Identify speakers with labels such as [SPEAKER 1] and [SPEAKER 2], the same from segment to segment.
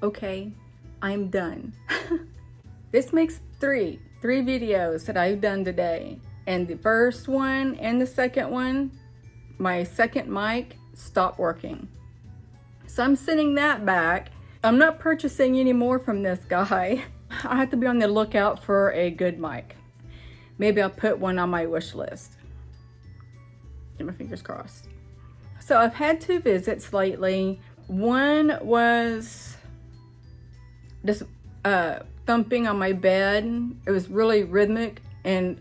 [SPEAKER 1] Okay, I'm done. This makes three videos that I've done today. And the first one and the second one, my second mic stopped working. So I'm sending that back. I'm not purchasing any more from this guy. I have to be on the lookout for a good mic. Maybe I'll put one on my wish list. Get my fingers crossed. So I've had 2 visits lately. One was just thumping on my bed. It was really rhythmic and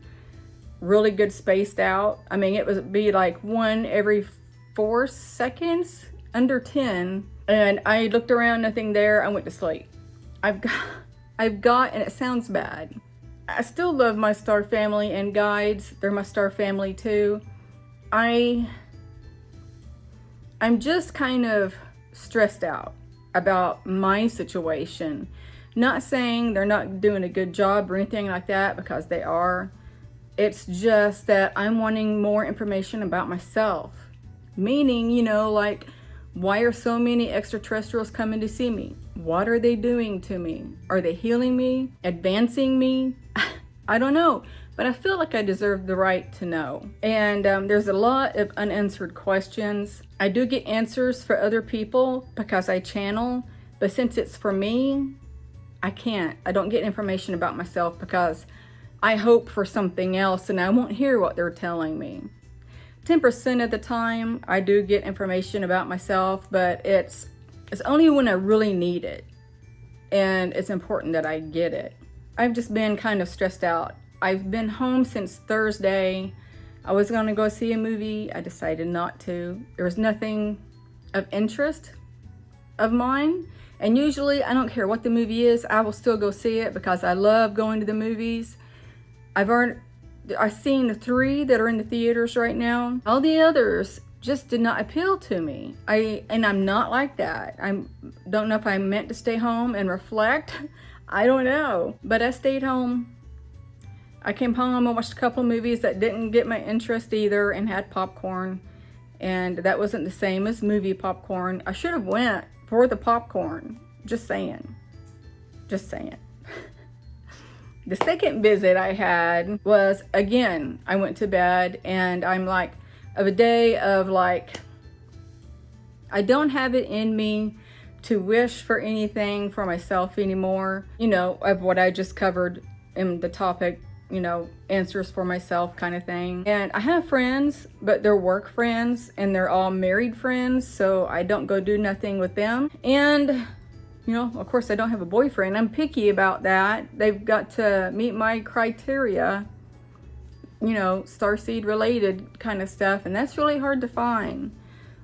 [SPEAKER 1] really good spaced out. I mean, it would be like 1 every 4 seconds, under 10. And I looked around, nothing there. I went to sleep. I've got, and it sounds bad, I still love my star family and guides. They're my star family too. I'm just kind of stressed out about my situation. Not saying they're not doing a good job or anything like that, because they are. It's just that I'm wanting more information about myself. Meaning, you know, like, why are so many extraterrestrials coming to see me? What are they doing to me? Are they healing me? Advancing me? I don't know, but I feel like I deserve the right to know. And there's a lot of unanswered questions. I do get answers for other people because I channel, but since it's for me, I can't. I don't get information about myself because I hope for something else and I won't hear what they're telling me. 10% of the time I do get information about myself, but it's only when I really need it. And it's important that I get it. I've just been kind of stressed out. I've been home since Thursday. I was gonna go see a movie. I decided not to. There was nothing of interest of mine. And usually I don't care what the movie is, I will still go see it because I love going to the movies. I've seen the 3 that are in the theaters right now. All the others just did not appeal to me. And I'm not like that. I don't know if I'm meant to stay home and reflect. I don't know. But I stayed home. I came home and watched a couple movies that didn't get my interest either and had popcorn. And that wasn't the same as movie popcorn. I should have went for the popcorn. Just saying. Just saying. The second visit I had was, again, I went to bed and I'm like, of a day of like, I don't have it in me to wish for anything for myself anymore. You know, of what I just covered in the topic, you know, answers for myself kind of thing. And I have friends, but they're work friends and they're all married friends, so I don't go do nothing with them. And you know, of course I don't have a boyfriend. I'm picky about that. They've got to meet my criteria, you know, starseed related kind of stuff. And that's really hard to find.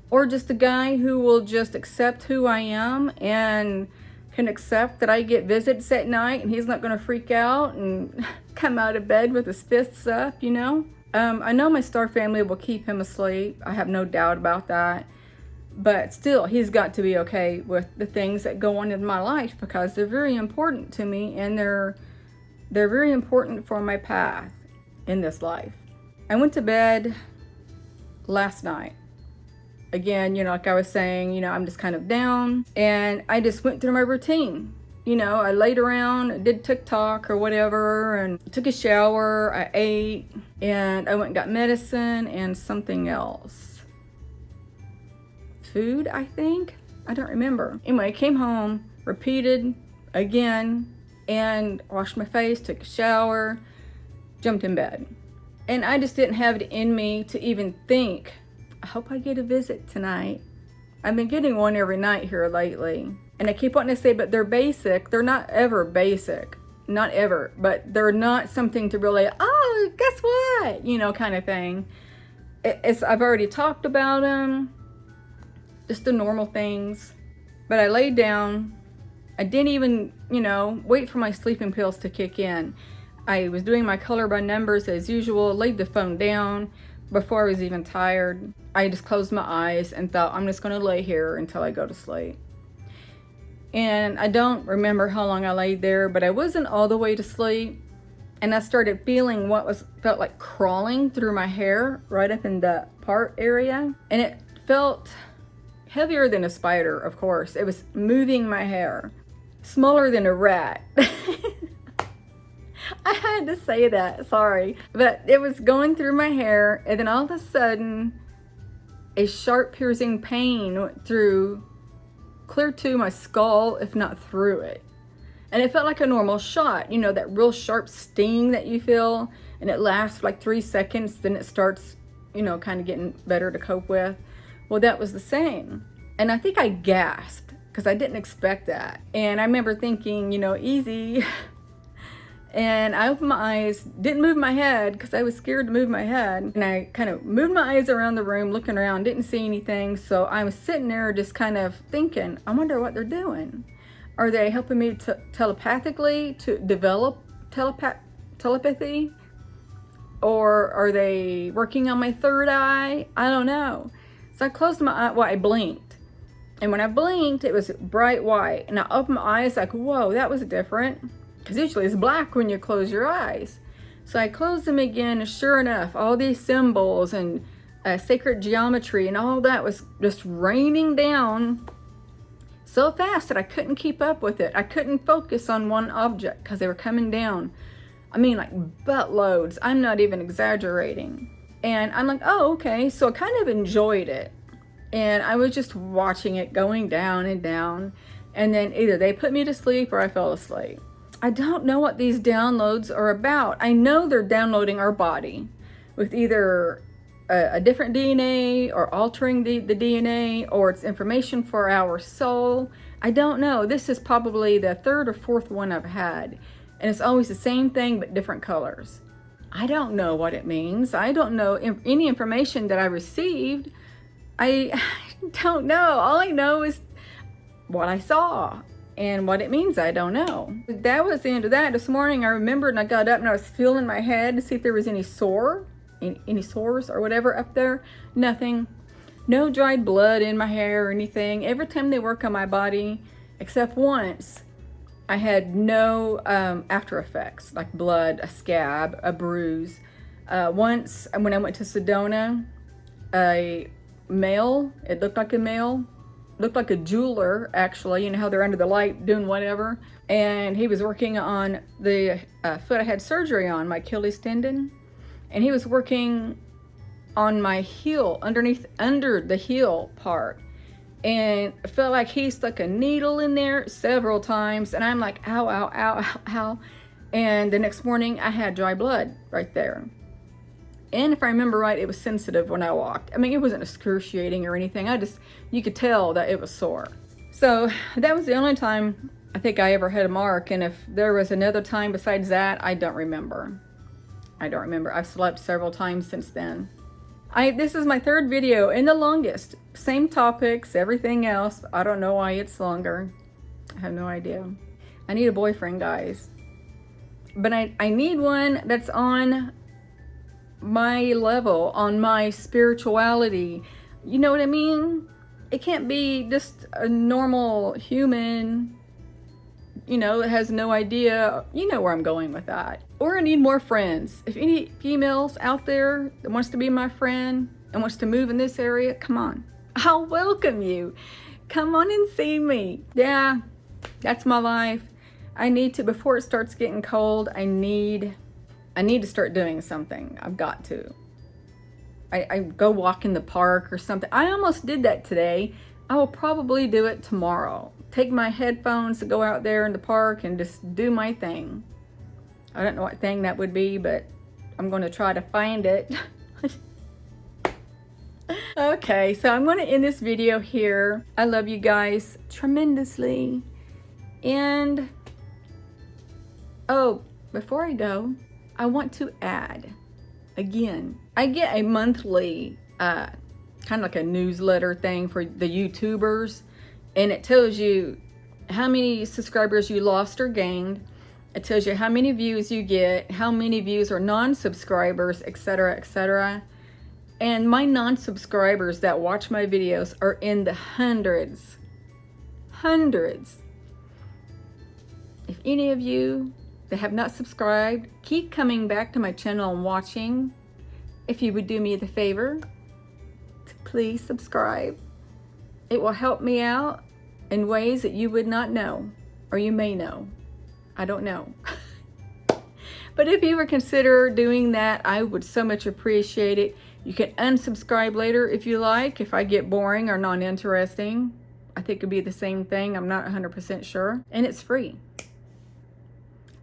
[SPEAKER 1] Or just a guy who will just accept who I am and can accept that I get visits at night and he's not going to freak out and come out of bed with his fists up, you know. I know my star family will keep him asleep. I have no doubt about that. But still, he's got to be okay with the things that go on in my life because they're very important to me and they're very important for my path in this life. I went to bed last night. Again, you know, like I was saying, you know, I'm just kind of down and I just went through my routine. You know, I laid around, did TikTok or whatever and took a shower, I ate, and I went and got medicine and something else. Food, I think. I don't remember. Anyway, I came home, repeated again, and washed my face, took a shower, jumped in bed. And I just didn't have it in me to even think, I hope I get a visit tonight. I've been getting one every night here lately. And I keep wanting to say, but they're basic. They're not ever basic. Not ever. But they're not something to really, oh, guess what? You know, kind of thing. I've already talked about them. Just the normal things. But I laid down. I didn't even, you know, wait for my sleeping pills to kick in. I was doing my color by numbers as usual, laid the phone down before I was even tired. I just closed my eyes and thought, I'm just going to lay here until I go to sleep. And I don't remember how long I laid there, but I wasn't all the way to sleep. And I started feeling felt like crawling through my hair right up in the part area. And it felt heavier than a spider, of course. It was moving my hair. smaller than a rat. I had to say that, sorry. But it was going through my hair, and then all of a sudden, a sharp piercing pain went through, clear to my skull, if not through it. And it felt like a normal shot, you know, that real sharp sting that you feel, and it lasts for like 3 seconds, then it starts, you know, kind of getting better to cope with. Well, that was the same. And I think I gasped because I didn't expect that. And I remember thinking, you know, easy. And I opened my eyes, didn't move my head because I was scared to move my head. And I kind of moved my eyes around the room, looking around, didn't see anything. So I was sitting there just kind of thinking, I wonder what they're doing. Are they helping me to telepathically to develop telepathy? Or are they working on my third eye? I don't know. So I closed my eye, well, I blinked. And when I blinked, it was bright white. And I opened my eyes like, whoa, that was different. Because usually it's black when you close your eyes. So I closed them again, and sure enough, all these symbols and sacred geometry and all that was just raining down so fast that I couldn't keep up with it. I couldn't focus on one object because they were coming down. I mean, like buttloads. I'm not even exaggerating. And I'm like, oh, okay. So I kind of enjoyed it. And I was just watching it going down and down. And then either they put me to sleep or I fell asleep. I don't know what these downloads are about. I know they're downloading our body with either a different DNA or altering the DNA, or it's information for our soul. I don't know. This is probably the third or fourth one I've had. And it's always the same thing but different colors. I don't know what it means. I don't know any information that I received. I don't know. All I know is what I saw. And what it means, I don't know. That was the end of that. This morning I remembered, and I got up and I was feeling my head to see if there was any sores or whatever up there. Nothing. No dried blood in my hair or anything. Every time they work on my body, except once, I had no after effects, like blood, a scab, a bruise. Once, when I went to Sedona, a male, it looked like a male, looked like a jeweler, actually. You know how they're under the light doing whatever. And he was working on the foot I had surgery on, my Achilles tendon. And he was working on my heel, under the heel part. And I felt like he stuck a needle in there several times. And I'm like, ow, ow, ow, ow, ow. And the next morning I had dry blood right there. And if I remember right, it was sensitive when I walked. I mean, it wasn't excruciating or anything. You could tell that it was sore. So that was the only time I think I ever had a mark. And if there was another time besides that, I don't remember. I've slept several times since then. This is my third video and the longest. Same topics, everything else. I don't know why it's longer. I have no idea. I need a boyfriend, guys. But I need one that's on my level, on my spirituality. You know what I mean? It can't be just a normal human, you know, that has no idea. You know where I'm going with that. Or I need more friends. If any females out there that wants to be my friend and wants to move in this area, come on. I'll welcome you. Come on and see me. Yeah, that's my life. I need to, before it starts getting cold, I need to start doing something. I've got to. I go walk in the park or something. I almost did that today. I will probably do it tomorrow. Take my headphones to go out there in the park and just do my thing. I don't know what thing that would be, but I'm going to try to find it. Okay, so I'm going to end this video here. I love you guys tremendously. And, oh, before I go, I want to add, again, I get a monthly, kind of like a newsletter thing for the YouTubers, and it tells you how many subscribers you lost or gained. It tells you how many views you get, how many views are non-subscribers, etc., etc. And my non-subscribers that watch my videos are in the hundreds. Hundreds. If any of you that have not subscribed, keep coming back to my channel and watching. If you would do me the favor to please subscribe. It will help me out in ways that you would not know. or you may know. I don't know. But if you ever consider doing that, I would so much appreciate it. You can unsubscribe later if you like, if I get boring or non-interesting. I think it'd be the same thing. I'm not 100% sure. And it's free.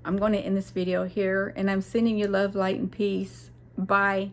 [SPEAKER 1] I'm going to end this video here, and I'm sending you love, light, and peace. Bye.